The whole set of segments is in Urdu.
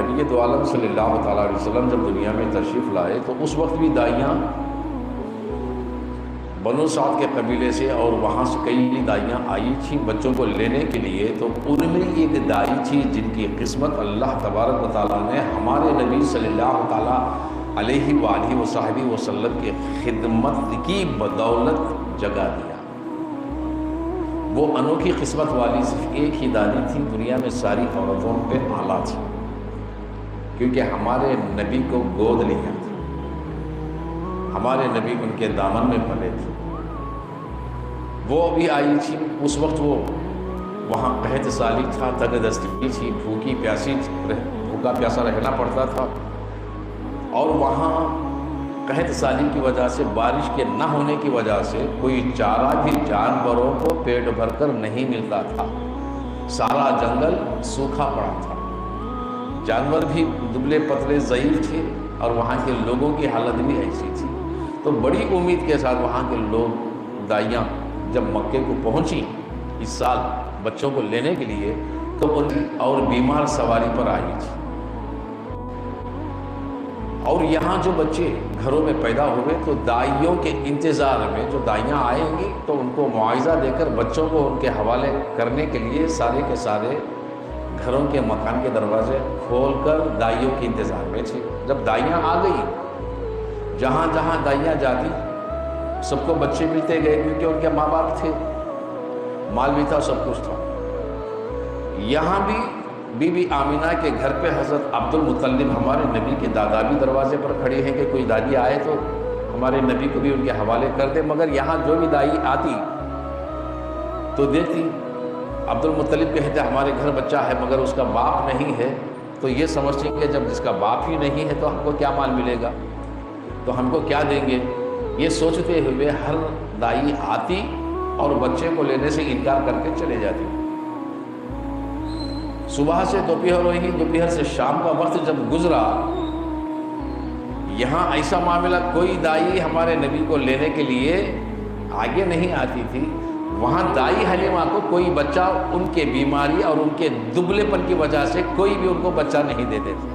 نبی دو عالم صلی اللہ تعالیٰ علیہ وسلم جب دنیا میں تشریف لائے تو اس وقت بھی دائیاں بنو سعد کے قبیلے سے اور وہاں سے کئی دائیاں آئی تھیں بچوں کو لینے کے لیے. تو ان میں ایک دائی تھی جن کی قسمت اللہ تبارک و تعالیٰ نے ہمارے نبی صلی اللہ تعالیٰ علیہ وآلہ وصحبہ وسلم کی خدمت کی بدولت جگہ دیا. وہ انوکھی قسمت والی صرف ایک ہی دانی تھی دنیا میں ساری عورتوں پہ اعلیٰ تھی، کیونکہ ہمارے نبی کو گود لیا تھا، ہمارے نبی ان کے دامن میں پلے تھے. وہ بھی آئی تھی اس وقت، وہ وہاں قحط سالی تھا، تنگ دستی تھی، بھوکا پیاسا رہنا پڑتا تھا، اور وہاں قحط سالی کی وجہ سے بارش کے نہ ہونے کی وجہ سے کوئی چارہ بھی جانوروں کو پیٹ بھر کر نہیں ملتا تھا. سارا جنگل سوکھا پڑا تھا، جانور بھی دبلے پتلے ضعیف تھے، اور وہاں کے لوگوں کی حالت بھی ایسی تھی. تو بڑی امید کے ساتھ وہاں کے لوگ دائیاں جب مکے کو پہنچی اس سال بچوں کو لینے کے لیے، تو ان اور بیمار سواری پر آئی تھی. اور یہاں جو بچے گھروں میں پیدا ہوئے تو دائیوں کے انتظار میں جو دائیاں آئیں گی تو ان کو معاوضہ دے کر بچوں کو ان کے حوالے کرنے کے لیے سارے کے سارے گھروں کے مکان کے دروازے کھول کر دائیوں کے انتظار میں تھے. جب دائیاں آ گئی، جہاں جہاں دائیاں جاتی سب کو بچے ملتے گئے، کیونکہ ان کے ماں باپ تھے، مال بھی تھا، سب کچھ تھا. یہاں بھی بی بی آمینہ کے گھر پہ حضرت عبد المطلب ہمارے نبی کے دادا بھی دروازے پر کھڑے ہیں کہ کوئی دادی آئے تو ہمارے نبی کو بھی ان کے حوالے کر دے. مگر یہاں جو بھی دائی آتی تو دیتی. عبد المطلب کہتے ہمارے گھر بچہ ہے مگر اس کا باپ نہیں ہے، تو یہ سمجھتے ہیں کہ جب جس کا باپ ہی نہیں ہے تو ہم کو کیا مال ملے گا، تو ہم کو کیا دیں گے. یہ سوچتے ہوئے ہر دائی آتی اور بچے کو لینے سے انکار کر کے چلے جاتی. صبح سے دوپہر ہوئی، دوپہر سے شام کا وقت جب گزرا، یہاں ایسا معاملہ کوئی دائی ہمارے نبی کو لینے کے لیے آگے نہیں آتی تھی. وہاں دائی حلیمہ کو کوئی بچہ ان کے بیماری اور ان کے دبلے پن کی وجہ سے کوئی بھی ان کو بچہ نہیں دیتے تھے.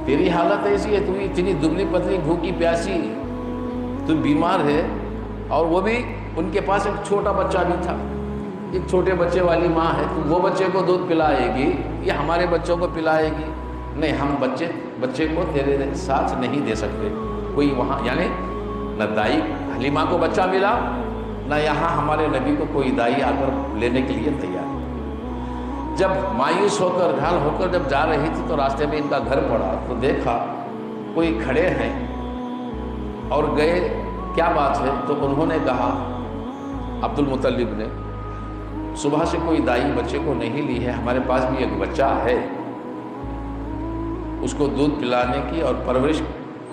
تیری حالت ایسی ہے، تو اتنی دبلی پتلی بھوکی پیاسی، تو بیمار ہے، اور وہ بھی ان کے پاس ایک چھوٹا بچہ بھی تھا، ایک چھوٹے بچے والی ماں ہے، تو وہ بچے کو دودھ پلائے گی یا ہمارے بچوں کو پلائے گی؟ نہیں، ہم بچے کو تیرے ساتھ نہیں دے سکتے. کوئی وہاں یعنی نہ دائی حلیمہ کو بچہ ملا، نہ یہاں ہمارے نبی کو کوئی دائی آ کر لینے کے لیے تیار. جب مایوس ہو کر گھر ہو کر جب جا رہی تھی تو راستے میں ان کا گھر پڑا تو دیکھا کوئی کھڑے ہیں اور گئے، کیا بات ہے؟ تو انہوں نے کہا عبد المطلب نے، صبح سے کوئی دائی بچے کو نہیں لی ہے، ہمارے پاس بھی ایک بچہ ہے، اس کو دودھ پلانے کی اور پرورش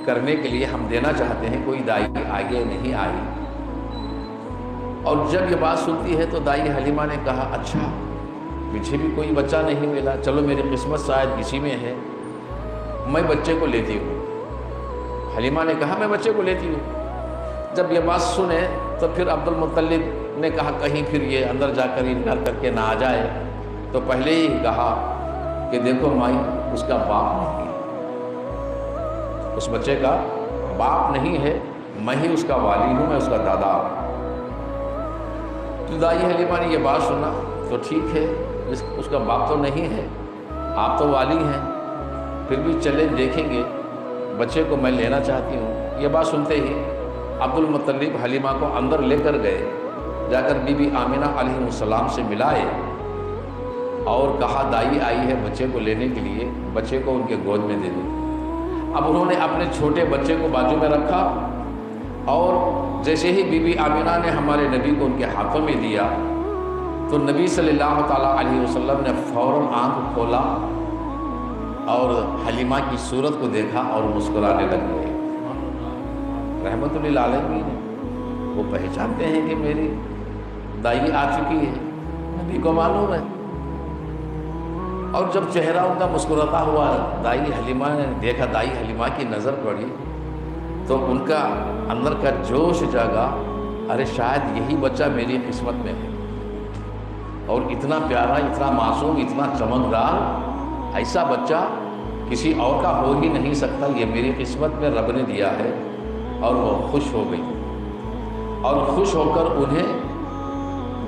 کرنے کے لیے ہم دینا چاہتے ہیں، کوئی دائی آگے نہیں آئی. اور جب یہ بات سنتی ہے تو دائی حلیمہ نے کہا اچھا مجھے بھی کوئی بچہ نہیں ملا، چلو میری قسمت شاید اسی میں ہے، میں بچے کو لیتی ہوں. حلیمہ نے کہا میں بچے کو لیتی ہوں. جب یہ بات سنے تو پھر عبد المطلب نے کہا کہیں پھر یہ اندر جا کر انکار کر کے نہ آ جائے. تو پہلے ہی کہا کہ دیکھو مائی، اس کا باپ نہیں ہے، اس بچے کا باپ نہیں ہے، میں ہی اس کا والی ہوں، میں اس کا دادا ہوں. تو دائی حلیمہ نے یہ بات سنا تو ٹھیک ہے، اس کا باپ تو نہیں ہے، آپ تو والی ہیں، پھر بھی چلے دیکھیں گے، بچے کو میں لینا چاہتی ہوں. یہ بات سنتے ہی عبد المطلب حلیمہ کو اندر لے کر گئے، جا کر بی بی آمینہ علیہ السلام سے ملائے اور کہا دائی آئی ہے بچے کو لینے کے لیے، بچے کو ان کے گود میں دے دیں. اب انہوں نے اپنے چھوٹے بچے کو بازو میں رکھا، اور جیسے ہی بی بی آمینہ نے ہمارے نبی کو ان کے ہاتھوں میں دیا تو نبی صلی اللہ تعالیٰ علیہ وسلم نے فوراً آنکھ کھولا اور حلیمہ کی صورت کو دیکھا اور مسکرانے لگ گئے. رحمت للعالمین، وہ پہچانتے ہیں کہ میری دائی آ چکی ہے، نبی کو معلوم ہے. اور جب چہرہ ان کا مسکراتا ہوا دائی حلیمہ نے دیکھا، دائی حلیمہ کی نظر پڑی تو ان کا اندر کا جوش جاگا، ارے شاید یہی بچہ میری قسمت میں ہے، اور اتنا پیارا، اتنا معصوم، اتنا چمکدار، ایسا بچہ کسی اور کا ہو ہی نہیں سکتا، یہ میری قسمت میں رب نے دیا ہے۔ اور وہ خوش ہو گئی، اور خوش ہو کر انہیں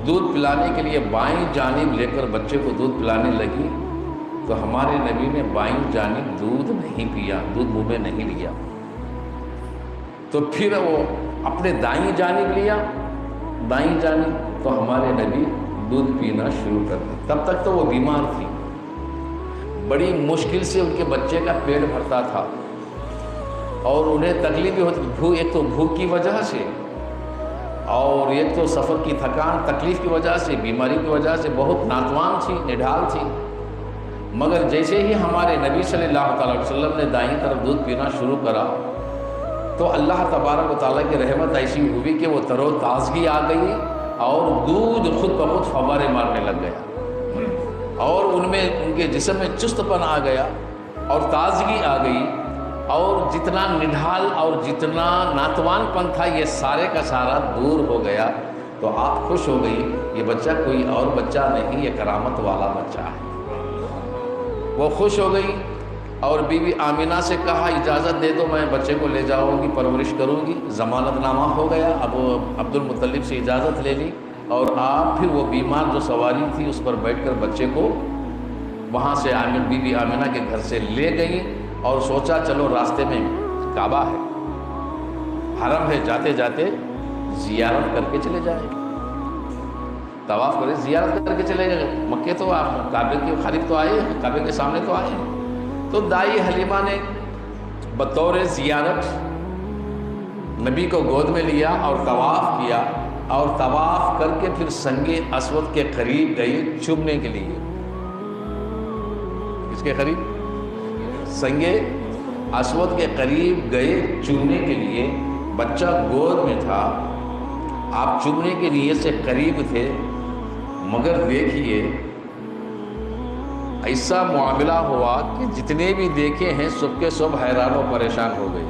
دودھ پلانے کے لیے بائیں جانب لے کر بچے کو دودھ پلانے لگی، تو ہمارے نبی نے بائیں جانب دودھ نہیں پیا، دودھ منہ میں نہیں لیا، تو پھر وہ اپنے دائیں جانب لیا، دائیں جانب، تو ہمارے نبی دودھ پینا شروع کر دیا۔ تب تک تو وہ بیمار تھی، بڑی مشکل سے ان کے بچے کا پیٹ بھرتا تھا، اور انہیں تکلیف بھی ہوتی، ایک تو بھوک کی وجہ سے، اور ایک تو سفر کی تھکان، تکلیف کی وجہ سے، بیماری کی وجہ سے بہت ناتوان تھی، نڈھال تھی۔ مگر جیسے ہی ہمارے نبی صلی اللہ تعالی وسلم نے دائیں طرف دودھ پینا شروع کرا، تو اللہ تبارک و تعالیٰ کی رحمت ایسی ہوئی کہ وہ تر و تازگی آ گئی، اور دودھ خود بخود فوارے مارنے لگ گیا، اور ان میں ان کے جسم میں چست پن آ گیا، اور تازگی آ گئی، اور جتنا نڈھال اور جتنا ناتوان پن تھا یہ سارے کا سارا دور ہو گیا۔ تو آپ خوش ہو گئی، یہ بچہ کوئی اور بچہ نہیں، یہ کرامت والا بچہ ہے۔ وہ خوش ہو گئی، اور بی بی آمینہ سے کہا اجازت دے دو، میں بچے کو لے جاؤں گی، پرورش کروں گی۔ ضمانت نامہ ہو گیا، اب عبد المطلب سے اجازت لے لی، اور آپ پھر وہ بیمار جو سواری تھی اس پر بیٹھ کر بچے کو وہاں سے بی بی آمینہ کے گھر سے لے گئی، اور سوچا چلو راستے میں کعبہ ہے، حرم ہے، جاتے جاتے زیارت کر کے چلے جائیں، طواف کرے، زیارت کر کے چلے گئے۔ مکے تو آپ کعبے کے قریب تو آئے ہیں، کعبے کے سامنے تو آئے ہیں۔ تو دائی حلیمہ نے بطور زیارت نبی کو گود میں لیا اور طواف کیا، اور طواف کر کے پھر سنگ اسود کے قریب گئی چومنے کے لیے۔ کس کے قریب؟ سنگ اسود کے قریب گئے چومنے کے لیے۔ بچہ گود میں تھا، آپ چومنے کے لیے سے قریب تھے، مگر دیکھیے ایسا معاملہ ہوا کہ جتنے بھی دیکھے ہیں سب کے سب حیران و پریشان ہو گئے،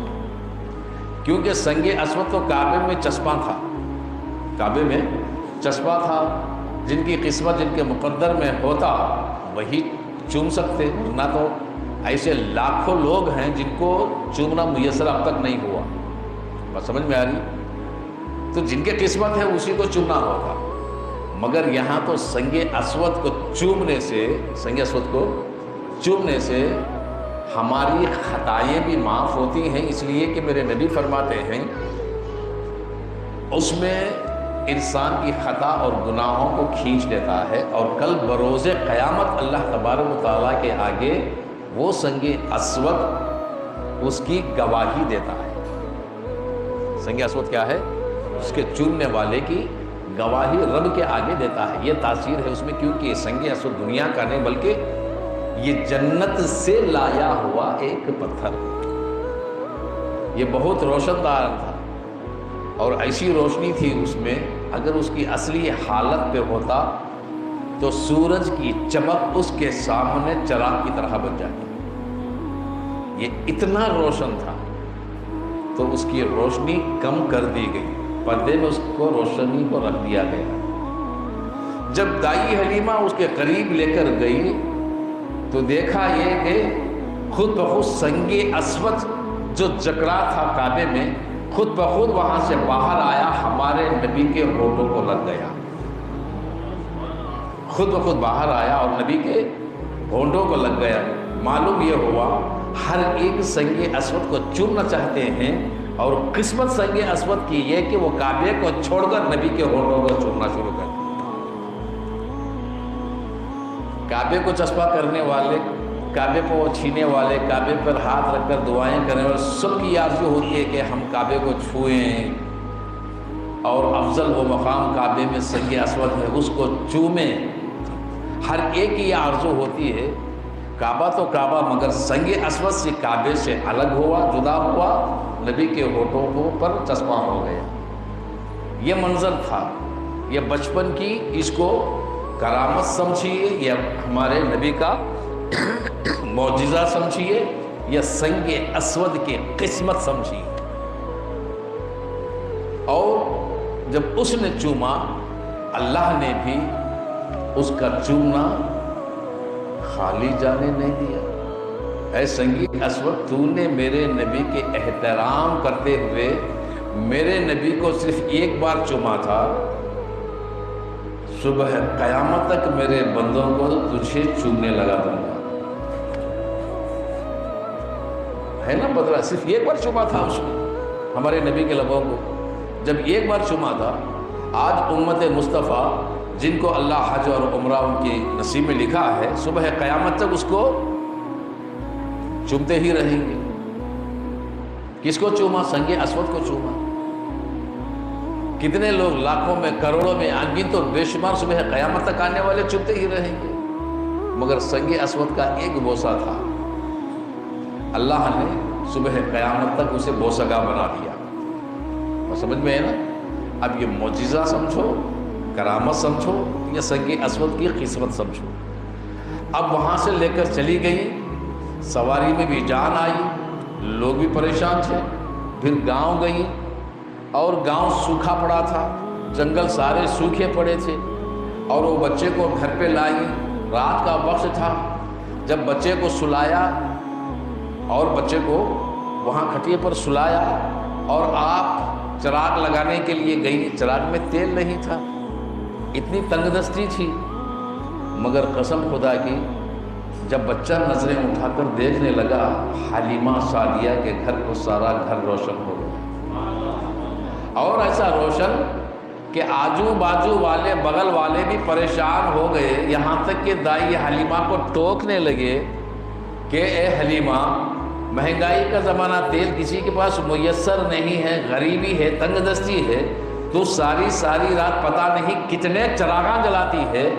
کیونکہ سنگ اسود تو کعبے میں چسپاں تھا، کعبے میں چسپاں تھا۔ جن کی قسمت، جن کے مقدر میں ہوتا وہی چوم سکتے، نہ تو ایسے لاکھوں لوگ ہیں جن کو چومنا میسر اب تک نہیں ہوا۔ بات سمجھ میں آ رہی؟ تو جن کے قسمت ہے اسی کو چومنا ہوگا، مگر یہاں تو سنگ اسود کو چومنے سے، سنگ اسود کو چومنے سے ہماری خطائیں بھی معاف ہوتی ہیں، اس لیے کہ میرے نبی فرماتے ہیں اس میں انسان کی خطا اور گناہوں کو کھینچ لیتا ہے، اور کل بروز قیامت اللہ تبارک و تعالیٰ کے آگے وہ سنگ اسود اس کی گواہی دیتا ہے۔ سنگ اسود کیا ہے؟ اس کے چومنے والے کی گواہی رب کے آگے دیتا ہے۔ یہ تاثیر ہے اس میں، کیونکہ سنگ اسود دنیا کا نہیں بلکہ یہ جنت سے لایا ہوا ایک پتھر، یہ بہت روشن دار تھا، اور ایسی روشنی تھی اس میں، اگر اس کی اصلی حالت پہ ہوتا تو سورج کی چمک اس کے سامنے چراغ کی طرح بن جاتی۔ یہ اتنا روشن تھا، تو اس کی روشنی کم کر دی گئی، پردے میں اس کو روشنی کو رکھ دیا گیا۔ جب دائی حلیمہ اس کے قریب لے کر گئی تو دیکھا یہ کہ خود بخود سنگ اسود جو جکڑا تھا کعبے میں، خود بخود وہاں سے باہر آیا، ہمارے نبی کے ہونٹوں کو لگ گیا، خود بخود باہر آیا اور نبی کے ہونٹوں کو لگ گیا۔ معلوم یہ ہوا ہر ایک سنگ اسود کو چومنا چاہتے ہیں، اور قسمت سنگ اسود کی یہ کہ وہ کعبے کو چھوڑ کر نبی کے ہونٹوں کو چومنا شروع کر دیا۔ کعبے کو چسپا کرنے والے، کعبے کو چھینے والے، کعبے پر ہاتھ رکھ کر دعائیں کرنے والے، سب کی آرزو ہوتی ہے کہ ہم کعبے کو چھوئیں، اور افضل وہ مقام کعبے میں سنگ اسود ہے اس کو چومیں۔ ہر ایک کی یہ آرزو ہوتی ہے۔ کعبہ تو کعبہ، مگر سنگ اسود سے کعبے سے الگ ہوا، جدا ہوا، نبی کے ہونٹوں پر چسپاں ہو گیا۔ یہ منظر تھا، یہ بچپن کی اس کو کرامت سمجھیے، یہ ہمارے نبی کا معجزہ سمجھیے، یا سنگ اسود کی قسمت سمجھیے۔ اور جب اس نے چوما، اللہ نے بھی اس کا چومنا خالی جانے نہیں دیا۔ اے سنگی اسود، تو نے میرے نبی کے احترام کرتے ہوئے میرے نبی کو صرف ایک بار چوما تھا، صبح قیامت تک میرے بندوں کو تجھے چومنے لگا دوں گا۔ ہے نا بدلا، صرف ایک بار چوما تھا اس میں ہمارے نبی کے لبوں کو، جب ایک بار چوما تھا۔ آج امت مصطفیٰ جن کو اللہ حج اور عمرہ ان کی نصیب میں لکھا ہے، صبح قیامت تک اس کو چومتے ہی رہیں گے۔ کس کو چوما؟ سنگ اسود کو چوما۔ کتنے لوگ لاکھوں میں، کروڑوں میں، انگن تو بے شمار صبح قیامت تک آنے والے چومتے ہی رہیں گے، مگر سنگ اسود کا ایک بوسہ تھا، اللہ نے صبح قیامت تک اسے بوسگا بنا دیا۔ اور سمجھ میں ہے نا؟ اب یہ معجزہ سمجھو، کرامت سمجھو، یا سنگ اسود کی قسمت سمجھو۔ اب وہاں سے لے کر چلی گئی، سواری میں بھی جان آئی، لوگ بھی پریشان تھے۔ پھر گاؤں گئی، اور گاؤں سوکھا پڑا تھا، جنگل سارے سوکھے پڑے تھے، اور وہ بچے کو گھر پہ لائی۔ رات کا وقت تھا، جب بچے کو سلایا اور بچے کو وہاں کھٹیے پر سلایا، اور آپ چراغ لگانے کے لیے گئی، چراغ میں تیل نہیں تھا، اتنی تنگ دستی تھی، مگر قسم خدا کی جب بچہ نظریں اٹھا کر دیکھنے لگا، حلیمہ سعدیہ کے گھر کو سارا گھر روشن ہو گیا، اور ایسا روشن کہ آجو باجو والے، بغل والے بھی پریشان ہو گئے، یہاں تک کہ دائی حلیمہ کو ٹوکنے لگے کہ اے حلیمہ، مہنگائی کا زمانہ، تیل کسی کے پاس میسر نہیں ہے، غریبی ہے، تنگ دستی ہے، تو ساری رات پتہ نہیں کتنے چراغاں جلاتی ہے،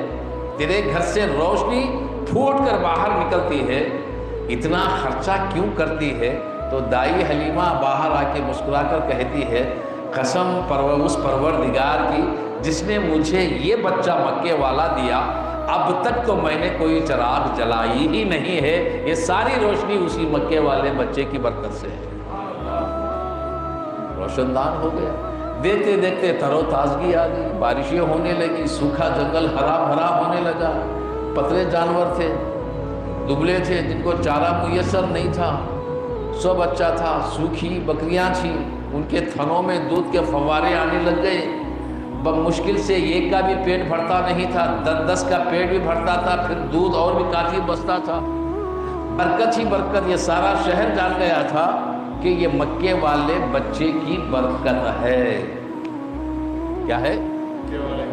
تیرے گھر سے روشنی پھوٹ کر باہر نکلتی ہے، اتنا خرچہ کیوں کرتی ہے؟ تو دائی حلیمہ باہر آ کے مسکرا کر کہتی ہے، قسم اس پروردگار کی جس نے مجھے یہ بچہ مکے والا دیا، اب تک تو میں نے کوئی چراغ جلائی ہی نہیں ہے، یہ ساری روشنی اسی مکے والے بچے کی برکت سے ہے۔ روشن دان ہو گیا، دیکھتے دیکھتے تر و تازگی آ گئی، بارشیں ہونے لگی، سوکھا جنگل ہرا بھرا ہونے لگا۔ پتلے جانور تھے، دبلے تھے، جن کو چارہ میسر نہیں تھا، سو بچہ تھا، سوکھی بکریاں تھیں، ان کے تھنوں میں دودھ کے فوارے آنے لگ گئے، مشکل سے ایک کا بھی پیٹ بھرتا نہیں تھا، 10 کا پیٹ بھی بھرتا تھا، پھر دودھ اور بھی کافی بچتا تھا، برکت ہی برکت۔ یہ سارا شہر جان گیا تھا کہ یہ مکے والے بچے کی برکت ہے۔ کیا ہے؟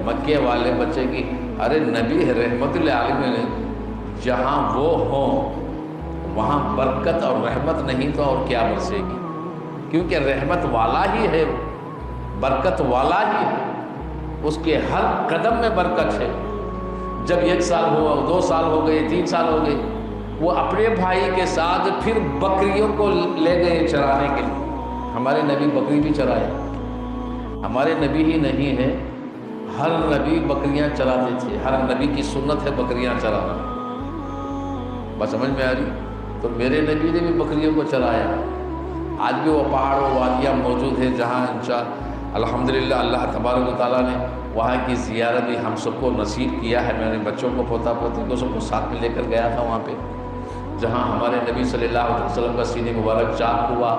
مکے والے بچے کی۔ ارے نبی رحمت للعالمین نے جہاں وہ ہوں وہاں برکت اور رحمت نہیں تو اور کیا برسے گی؟ کیونکہ رحمت والا ہی ہے، برکت والا ہی ہے، اس کے ہر قدم میں برکت ہے۔ جب 1 سال ہوا، 2 سال ہو گئے، 3 سال ہو گئے، وہ اپنے بھائی کے ساتھ پھر بکریوں کو لے گئے چرانے کے لیے۔ ہمارے نبی بکری بھی چرائے، ہمارے نبی ہی نہیں ہے، ہر نبی بکریاں چراتے تھے، ہر نبی کی سنت ہے بکریاں چرانا۔ بس سمجھ میں آ رہی؟ تو میرے نبی نے بھی بکریوں کو چرایا۔ آج بھی وہ پہاڑ و وادیاں موجود ہیں جہاں الحمدللہ اللہ تبارک و تعالیٰ نے وہاں کی زیارت بھی ہم سب کو نصیب کیا ہے۔ میں نے بچوں کو، پوتا پوتی کو سب کو ساتھ میں لے کر گیا تھا وہاں پہ، جہاں ہمارے نبی صلی اللہ علیہ وسلم کا سینہ مبارک چاک ہوا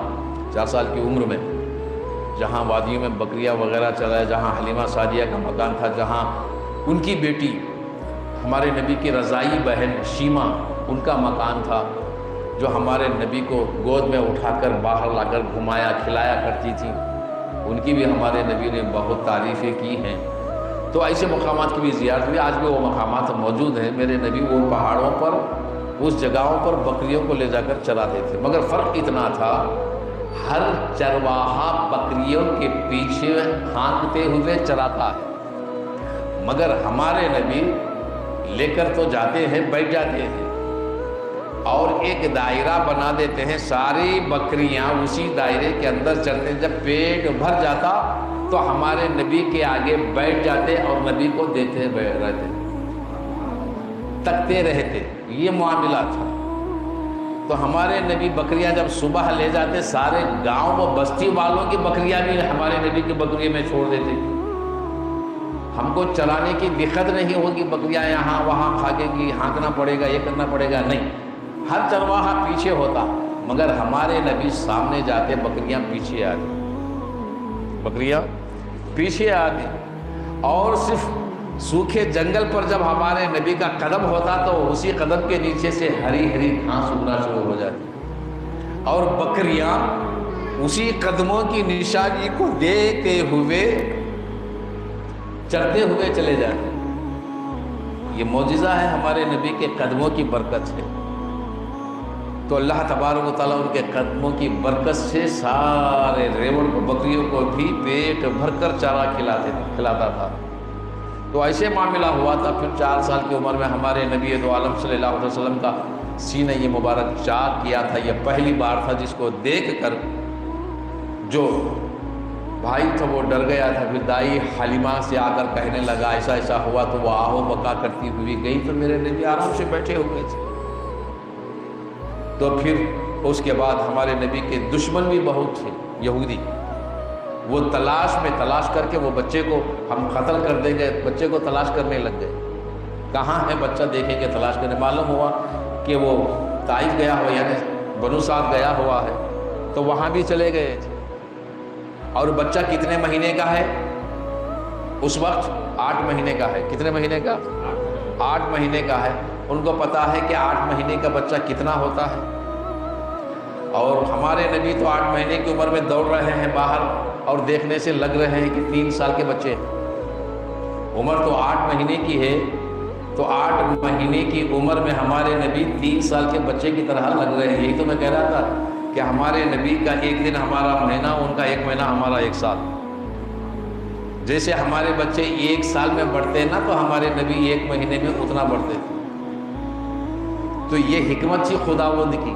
4 سال کی عمر میں، جہاں وادیوں میں بکریاں وغیرہ چلائے، جہاں حلیمہ سعدیہ کا مکان تھا، جہاں ان کی بیٹی ہمارے نبی کی رضائی بہن شیمہ ان کا مکان تھا، جو ہمارے نبی کو گود میں اٹھا کر باہر لا کر گھمایا کھلایا کرتی تھی، ان کی بھی ہمارے نبی نے بہت تعریفیں کی ہیں۔ تو ایسے مقامات کی بھی زیارت ہوئی، آج بھی وہ مقامات موجود ہیں۔ میرے نبی وہ پہاڑوں پر، اس جگہوں پر بکریوں کو لے جا کر چراتے تھے، مگر فرق اتنا تھا، ہر چرواہا بکریوں کے پیچھے ہانکتے ہوئے چراتا ہے، مگر ہمارے نبی لے کر تو جاتے ہیں، بیٹھ جاتے ہیں اور ایک دائرہ بنا دیتے ہیں، ساری بکریاں اسی دائرے کے اندر چلتے ہیں۔ جب پیٹ بھر جاتا تو ہمارے نبی کے آگے بیٹھ جاتے اور نبی کو دیتے رہتے، تکتے رہتے، یہ معاملہ تھا۔ تو ہمارے نبی بکریاں جب صبح لے جاتے، سارے گاؤں و بستی والوں کی بکریاں بھی ہمارے نبی کی بکریوں میں چھوڑ دیتے، ہم کو چلانے کی دقت نہیں ہوگی، بکریاں یہاں وہاں بھاگیں گی، ہانکنا پڑے گا، یہ کرنا پڑے گا، نہیں، ہر چرواہا پیچھے ہوتا، مگر ہمارے نبی سامنے جاتے، بکریاں پیچھے آتی، بکریاں پیچھے آتی، اور صرف سوکھے جنگل پر جب ہمارے نبی کا قدم ہوتا تو اسی قدم کے نیچے سے ہری ہری گھاس اگنا شروع ہو جاتی، اور بکریاں اسی قدموں کی نشانی کو دیکھتے ہوئے چلتے ہوئے چلے جاتے۔ یہ معجزہ ہے ہمارے نبی کے قدموں کی برکت سے۔ تو اللہ تبارک و تعالیٰ ان کے قدموں کی برکت سے سارے ریوڑ کو، بکریوں کو بھی پیٹ بھر کر چارہ کھلاتا تھا۔ تو ایسے معاملہ ہوا تھا۔ پھر 4 سال کی عمر میں ہمارے نبی دو عالم صلی اللہ علیہ وسلم کا سینہ یہ مبارک چاک کیا تھا۔ یہ پہلی بار تھا جس کو دیکھ کر جو بھائی تھا وہ ڈر گیا تھا۔ پھر دائی حلیمہ سے آ کر کہنے لگا ایسا ایسا ہوا، تو وہ آہو بکا کرتی ہوئی گئی، تو میرے نبی آرام سے بیٹھے ہوئے تھے۔ تو پھر اس کے بعد ہمارے نبی کے دشمن بھی بہت تھے، یہودی، وہ تلاش کر کے وہ بچے کو ہم قتل کر دیں گے، بچے کو تلاش کرنے لگ گئے، کہاں ہے بچہ دیکھیں گے، تلاش کرنے۔ معلوم ہوا کہ وہ طائف گیا ہوا، یعنی بنو سعد گیا ہوا ہے، تو وہاں بھی چلے گئے تھے۔ اور بچہ کتنے مہینے کا ہے اس وقت؟ 8 مہینے کا ہے۔ کتنے مہینے کا؟ 8 مہینے کا ہے۔ ان کو پتا ہے کہ 8 مہینے کا بچہ کتنا ہوتا ہے، اور ہمارے نبی تو 8 مہینے کی عمر میں دوڑ رہے ہیں باہر، اور دیکھنے سے لگ رہے ہیں کہ 3 سال کے بچے ہیں۔ عمر تو 8 مہینے کی ہے، تو 8 مہینے کی عمر میں ہمارے نبی 3 سال کے بچے کی طرح لگ رہے ہیں۔ یہی تو میں کہہ رہا تھا کہ ہمارے نبی کا ایک دن ہمارا مہینہ، ان کا 1 مہینہ ہمارا 1 سال۔ جیسے ہمارے بچے 1 سال میں بڑھتے ہیں نا، تو ہمارے نبی 1 مہینے میں اتنا بڑھتے تھے۔ تو یہ حکمت تھی خداوند کی،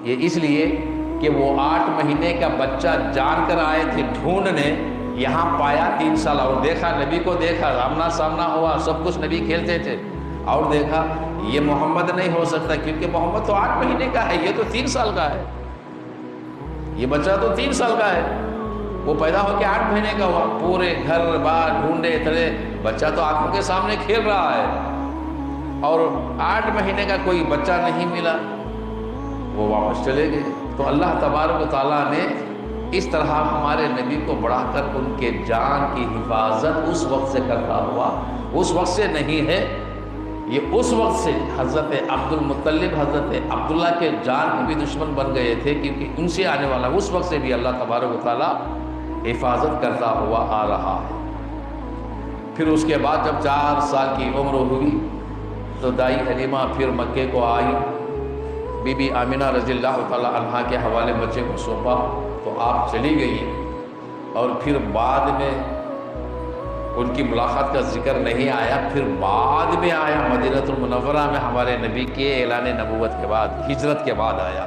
یہ اس لیے کہ وہ 8 مہینے کا بچہ جان کر آئے تھے ڈھونڈنے، یہاں پایا 3 سال، اور دیکھا نبی کو، دیکھا آمنا سامنا ہوا، سب کچھ نبی کھیلتے تھے، اور دیکھا یہ محمد نہیں ہو سکتا، کیونکہ محمد تو 8 مہینے کا ہے، یہ تو 3 سال کا ہے، یہ بچہ تو 3 سال کا ہے، وہ پیدا ہو کے 8 مہینے کا ہوا۔ پورے گھر بار ڈھونڈے تھے، بچہ تو آنکھوں کے سامنے کھیل رہا ہے، اور 8 مہینے کا کوئی بچہ نہیں ملا، وہ واپس چلے گئے۔ تو اللہ تبارک و تعالیٰ نے اس طرح ہمارے نبی کو بڑھا کر ان کے جان کی حفاظت اس وقت سے کرتا ہوا، اس وقت سے نہیں ہے، یہ اس وقت سے حضرت عبد المطلب، حضرت عبداللہ کے جان کے بھی دشمن بن گئے تھے، کیونکہ ان سے آنے والا اس وقت سے بھی اللہ تبارک و تعالیٰ حفاظت کرتا ہوا آ رہا ہے۔ پھر اس کے بعد جب 4 سال کی عمر ہوئی تو دائی حلیمہ پھر مکے کو آئی، بی بی آمنہ رضی اللہ تعالیٰ عنہا کے حوالے بچے کو سونپا، تو آپ چلی گئی، اور پھر بعد میں ان کی ملاقات کا ذکر نہیں آیا، پھر بعد میں آیا، مدینہ المنورہ میں ہمارے نبی کے اعلان نبوت کے بعد، ہجرت کے بعد آیا۔